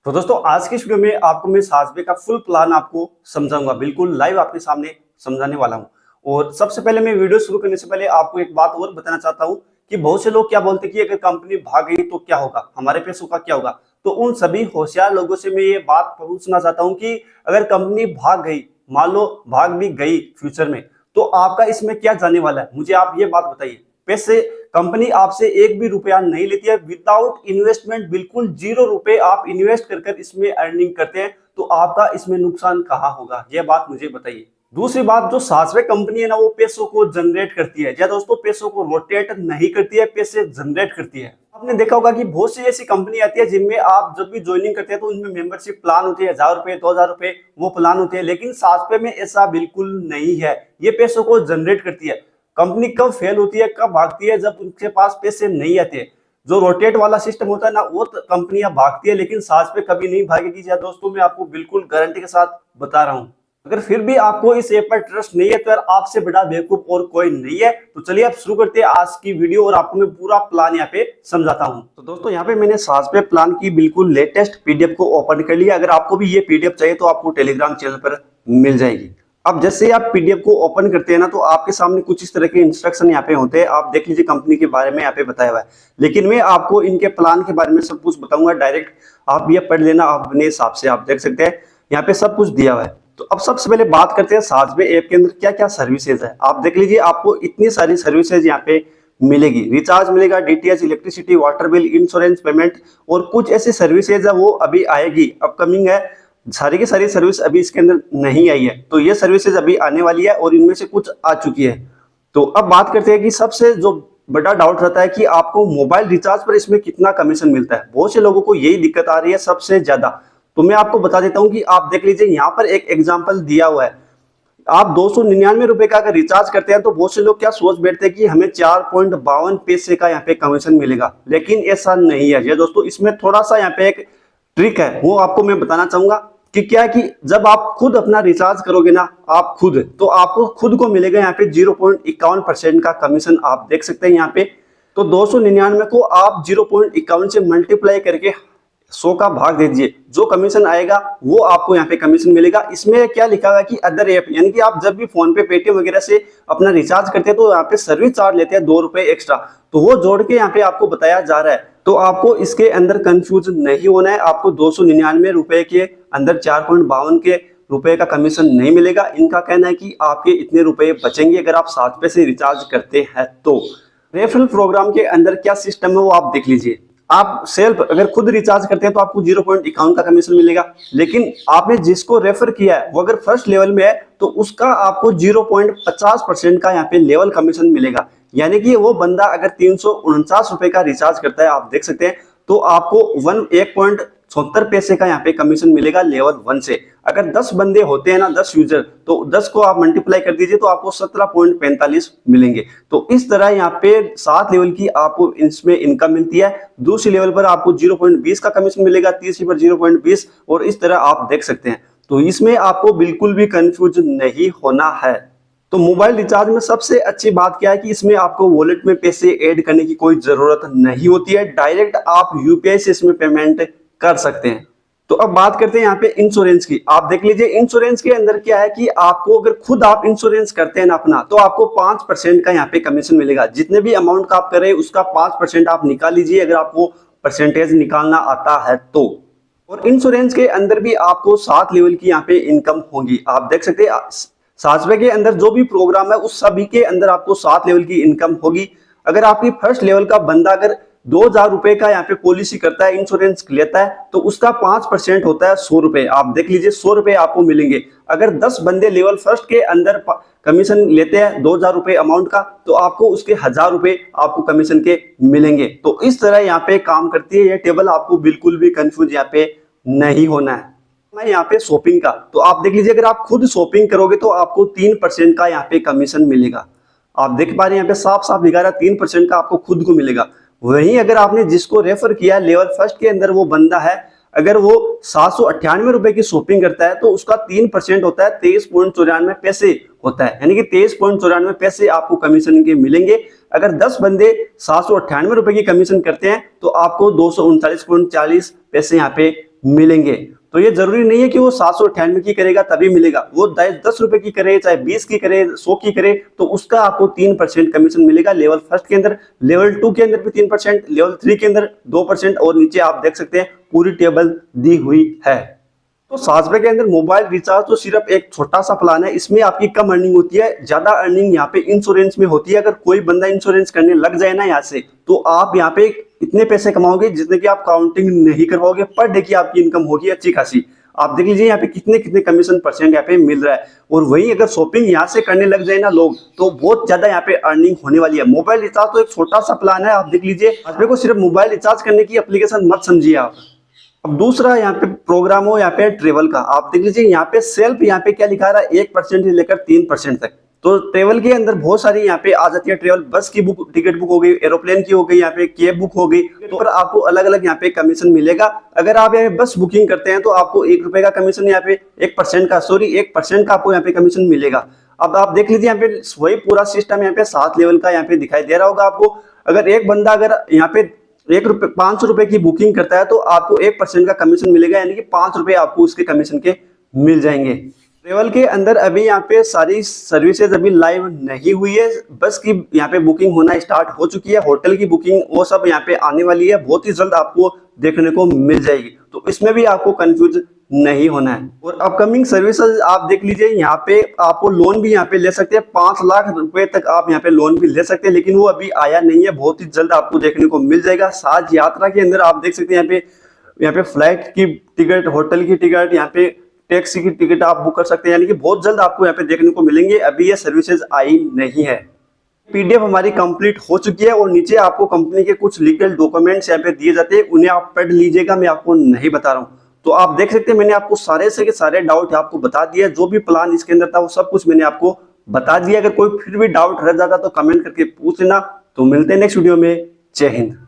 तो दोस्तों आज की इस वीडियो में आपको मैं साजबे का फुल प्लान आपको समझाऊंगा, बिल्कुल लाइव आपके सामने समझाने वाला हूं। और सबसे पहले मैं वीडियो शुरू करने से पहले आपको एक बात और बताना चाहता हूं कि बहुत से लोग क्या बोलते हैं कि अगर कंपनी भाग गई तो क्या होगा, हमारे पैसों का क्या होगा। तो उन सभी होशियार लोगों से मैं ये बात पूछना चाहता हूं कि अगर कंपनी भाग गई, मान लो भाग भी गई फ्यूचर में, तो आपका इसमें क्या जाने वाला है, मुझे आप ये बात बताइए। पैसे कंपनी आपसे एक भी रुपया नहीं लेती है, विदाउट इन्वेस्टमेंट, बिल्कुल 0 रुपए आप इन्वेस्ट कर इसमें अर्निंग करते हैं, तो आपका इसमें नुकसान कहाँ होगा, यह बात मुझे बताइए। दूसरी बात, जो सासवे कंपनी है ना, वो पैसों को जनरेट करती है। या दोस्तों, पैसों को रोटेट नहीं करती है, पैसे जनरेट करती है। आपने देखा होगा कि बहुत सी ऐसी कंपनी आती है जिनमें आप जब भी ज्वाइनिंग करते हैं तो उनमें मेंबरशिप प्लान होती है, 1000 रुपए 2000 रुपए वो प्लान होते हैं। लेकिन सासवे में ऐसा बिल्कुल नहीं है, ये पैसों को जनरेट करती है। कंपनी कब फेल होती है, कब भागती है, जब उनके पास पैसे नहीं आते। जो रोटेट वाला सिस्टम होता है ना, वो कंपनियां भागती है, लेकिन सास पे कभी नहीं भागेगी। या दोस्तों, मैं आपको बिल्कुल गारंटी के साथ बता रहा हूं। अगर फिर भी आपको इस ऐप पर ट्रस्ट नहीं है तो यार आपसे बड़ा बेवकूफ और कोई नहीं है। तो चलिए आप शुरू करते हैं आज की वीडियो और आपको मैं पूरा प्लान यहाँ पे समझाता हूँ। तो दोस्तों, यहाँ पे मैंने सास पे प्लान की बिल्कुल लेटेस्ट पीडीएफ को ओपन कर लिया। अगर आपको भी ये पीडीएफ चाहिए तो आपको टेलीग्राम चैनल पर मिल जाएगी। अब जैसे आप पीडीएफ को ओपन करते हैं ना, तो आपके सामने कुछ इस तरह के इंस्ट्रक्शन यहाँ पे होते हैं। आप देख लीजिए, कंपनी के बारे में यहाँ पे बताया हुआ है, लेकिन मैं आपको इनके प्लान के बारे में सब कुछ बताऊंगा डायरेक्ट। आप ये पढ़ लेना अपने हिसाब से। आप देख सकते हैं यहाँ पे सब कुछ दिया हुआ है। तो अब सबसे पहले बात करते हैं साजबे ऐप के अंदर क्या क्या सर्विसेज है। आप देख लीजिए, आपको इतनी सारी सर्विसेज यहाँ पे मिलेगी। रिचार्ज मिलेगा, DTH, electricity, water bill, insurance payment, और कुछ ऐसी सर्विसेज है वो अभी आएगी, अपकमिंग है। सारी की सारी सर्विस अभी इसके अंदर नहीं आई है, तो ये सर्विसेज अभी आने वाली है और इनमें से कुछ आ चुकी है। तो अब बात करते हैं कि सबसे जो बड़ा डाउट रहता है कि आपको मोबाइल रिचार्ज पर इसमें कितना कमीशन मिलता है। बहुत से लोगों को यही दिक्कत आ रही है सबसे ज्यादा। तो मैं आपको बता देता हूं कि आप देख लीजिए, यहाँ पर एक एग्जाम्पल दिया हुआ है। आप 299 रुपए का अगर रिचार्ज करते हैं तो बहुत से लोग क्या सोच बैठते हैं कि हमें 4.52 पैसे का यहाँ पे कमीशन मिलेगा, लेकिन ऐसा नहीं है। ये दोस्तों, इसमें थोड़ा सा यहाँ पे एक ट्रिक है, वो आपको मैं बताना चाहूंगा कि क्या है कि जब आप खुद अपना रिचार्ज करोगे ना, आप खुद, तो आपको खुद को मिलेगा यहाँ पे 0.51% का कमीशन। आप देख सकते हैं यहाँ पे। तो 299 को आप 0.51 से मल्टीप्लाई करके 100 का भाग दे दीजिए, जो कमीशन आएगा वो आपको यहाँ पे कमीशन मिलेगा। इसमें क्या लिखा हुआ है कि अदर ऐप, यानी कि आप जब भी फोन पे, पेटीएम वगैरह से अपना रिचार्ज करते हैं तो यहाँ पे सर्विस चार्ज लेते हैं 2 रुपए एक्स्ट्रा, तो वो जोड़ के यहाँ पे आपको बताया जा रहा है। तो आपको इसके अंदर कंफ्यूज नहीं होना है। आपको 299 रुपए के अंदर 4.52 के रुपए का कमीशन नहीं मिलेगा। इनका कहना है कि आपके इतने रुपए बचेंगे अगर आप 7 रुपए से रिचार्ज करते हैं। तो रेफरल प्रोग्राम के अंदर क्या सिस्टम है वो आप देख लीजिए। आप सेल्फ अगर खुद रिचार्ज करते हैं तो आपको 0.51 का कमीशन मिलेगा, लेकिन आपने जिसको रेफर किया है वो अगर फर्स्ट लेवल में है तो उसका आपको 0.50% का यहाँ पे लेवल कमीशन मिलेगा। यानी कि वो बंदा अगर 349 रुपए का रिचार्ज करता है, आप देख सकते हैं, तो आपको 1.76 पैसे का यहाँ पे कमीशन मिलेगा लेवल 1 से। अगर 10 बंदे होते हैं ना, 10 यूजर, तो 10 को आप मल्टीप्लाई कर दीजिए तो आपको 17.45 मिलेंगे। तो इस तरह यहाँ पे 7 लेवल की आपको इसमें इनकम मिलती है। दूसरी लेवल पर आपको 0.20 का कमीशन मिलेगा, तीसरी पर 0.20, और इस तरह आप देख सकते हैं। तो इसमें आपको बिल्कुल भी कंफ्यूज नहीं होना है। तो मोबाइल रिचार्ज में सबसे अच्छी बात क्या है कि इसमें आपको वॉलेट में पैसे ऐड करने की कोई जरूरत नहीं होती है। डायरेक्ट आप यूपीआई से इसमें पेमेंट कर सकते हैं। तो अब बात करते हैं यहाँ पे इंश्योरेंस की। आप देख लीजिए, इंश्योरेंस के अंदर क्या है कि आपको अगर खुद आप इंश्योरेंस करते हैं ना अपना, तो आपको 5% का यहाँ पे कमीशन मिलेगा। जितने भी अमाउंट का आप कर रहे हैं उसका 5% आप निकाल लीजिए, अगर आपको परसेंटेज निकालना आता है तो। और इंश्योरेंस के अंदर भी आपको 7 लेवल की यहाँ पे इनकम होगी। आप देख सकते हैं, साजबे के अंदर जो भी प्रोग्राम है उस सभी के अंदर आपको 7 लेवल की इनकम होगी। अगर आपकी फर्स्ट लेवल का बंदा अगर 2000 रुपए का यहाँ पे पॉलिसी करता है, इंश्योरेंस लेता है, तो उसका 5% होता है 100 रुपए। आप देख लीजिए, 100 रुपए आपको मिलेंगे। अगर 10 बंदे लेवल फर्स्ट के अंदर कमीशन लेते हैं 2000 रुपए अमाउंट का, तो आपको उसके 1000 रुपए आपको कमीशन के मिलेंगे। तो इस तरह यहाँ पे काम करती है ये टेबल। आपको बिल्कुल भी कंफ्यूज यहाँ पे नहीं होना है। मैं यहाँ पे शॉपिंग का, तो आप देख लीजिए, अगर आप खुद शॉपिंग करोगे तो आपको 3% का यहाँ पे कमीशन मिलेगा। आप देख पा रहे हैं यहाँ पे साफ साफ लिखा है 3% का आपको खुद को मिलेगा। वहीं अगर आपने जिसको रेफर किया लेवल फर्स्ट के अंदर वो बंदा है, अगर वो 798 रुपए की शॉपिंग करता है तो उसका 3% होता है 23.94 पैसे होता है। यानी कि 23.94 पैसे आपको कमीशन के मिलेंगे। अगर 10 बंदे 798 रुपए की कमीशन करते हैं तो आपको 239.40 पैसे यहाँ पे मिलेंगे। तो ये जरूरी नहीं है कि वो 798 की करेगा तभी मिलेगा, वो 10 रुपए की करे, चाहे 20 की करे, 100 की करे, तो उसका आपको 3% कमीशन मिलेगा लेवल फर्स्ट के अंदर। लेवल 2 के अंदर भी 3%, लेवल 3 के अंदर 2%, और नीचे आप देख सकते हैं पूरी टेबल दी हुई है। तो 7 रुपए के अंदर मोबाइल रिचार्ज तो सिर्फ एक छोटा सा प्लान है, इसमें आपकी कम अर्निंग होती है, ज्यादा अर्निंग यहाँ पे इंश्योरेंस में होती है। अगर कोई बंदा इंश्योरेंस करने लग जाए ना यहाँ से, तो आप यहाँ पे इतने पैसे कमाओगे जितने की आप काउंटिंग नहीं करवाओगे। पर डे की आपकी इनकम होगी अच्छी खासी। आप देख लीजिए यहाँ पे कितने कितने कमीशन परसेंट यहाँ पे मिल रहा है। और वही अगर शॉपिंग यहाँ से करने लग जाए ना लोग, तो बहुत ज्यादा यहाँ पे अर्निंग होने वाली है। मोबाइल रिचार्ज तो एक छोटा सा प्लान है, आप देख लीजिए। आप को सिर्फ मोबाइल रिचार्ज करने की एप्लीकेशन मत समझिए आप। अब दूसरा यहाँ पे प्रोग्राम हो यहाँ पे ट्रेवल का, आप देख लीजिए यहाँ पे सेल्फ यहाँ पे क्या लिखा रहा है, 1% से लेकर 3% तक। तो ट्रेवल के अंदर बहुत सारी यहाँ पे आ जाती है ट्रेवल, बस की बुक टिकट बुक हो गई, एरोप्लेन की हो गई, यहाँ पे कैब बुक हो गई। तो पर आपको अलग अलग यहाँ पे कमीशन मिलेगा। अगर आप यहाँ पे बस बुकिंग करते हैं तो आपको 1 रुपए का कमीशन, यहाँ पे 1% का, सॉरी 1% का आपको यहाँ पे कमीशन मिलेगा। अब आप देख लीजिए यहाँ पे वही पूरा सिस्टम यहाँ पे 7 लेवल का यहाँ पे दिखाई दे रहा होगा आपको। अगर एक बंदा अगर यहाँ पे 500 रुपए की बुकिंग करता है तो आपको 1% का कमीशन मिलेगा, यानी कि 5 रुपए आपको उसके कमीशन के मिल जाएंगे। ट्रेवल के अंदर अभी यहाँ पे सारी सर्विसेज अभी लाइव नहीं हुई है, बस की यहाँ पे बुकिंग होना स्टार्ट हो चुकी है, होटल की बुकिंग वो सब यहाँ पे आने वाली है, बहुत ही जल्द आपको देखने को मिल जाएगी। तो इसमें भी आपको कंफ्यूज नहीं होना है। और अपकमिंग सर्विसेज आप देख लीजिए, यहाँ पे आपको लोन भी यहाँ पे ले सकते हैं, 5 लाख रुपए तक आप यहाँ पे लोन भी ले सकते हैं, लेकिन वो अभी आया नहीं है, बहुत ही जल्द आपको देखने को मिल जाएगा। साज यात्रा के अंदर आप देख सकते हैं यहाँ पे फ्लाइट की टिकट, होटल की टिकट, यहाँ पे टैक्सी की टिकट आप बुक कर सकते हैं, यानी कि बहुत जल्द आपको यहाँ पे देखने को मिलेंगे। अभी ये सर्विसेज आई नहीं है। पीडीएफ हमारी कंप्लीट हो चुकी है और नीचे आपको कंपनी के कुछ लीगल डॉक्यूमेंट्स यहाँ पे दिए जाते हैं, उन्हें आप पढ़ लीजिएगा, मैं आपको नहीं बता रहा हूँ। तो आप देख सकते हैं मैंने आपको सारे से सारे डाउट आपको बता दिया, जो भी प्लान इसके अंदर था वो सब कुछ मैंने आपको बता दिया। अगर कोई फिर भी डाउट रह जाता तो कमेंट करके पूछ लेना। तो मिलते हैं नेक्स्ट वीडियो में। जय हिंद।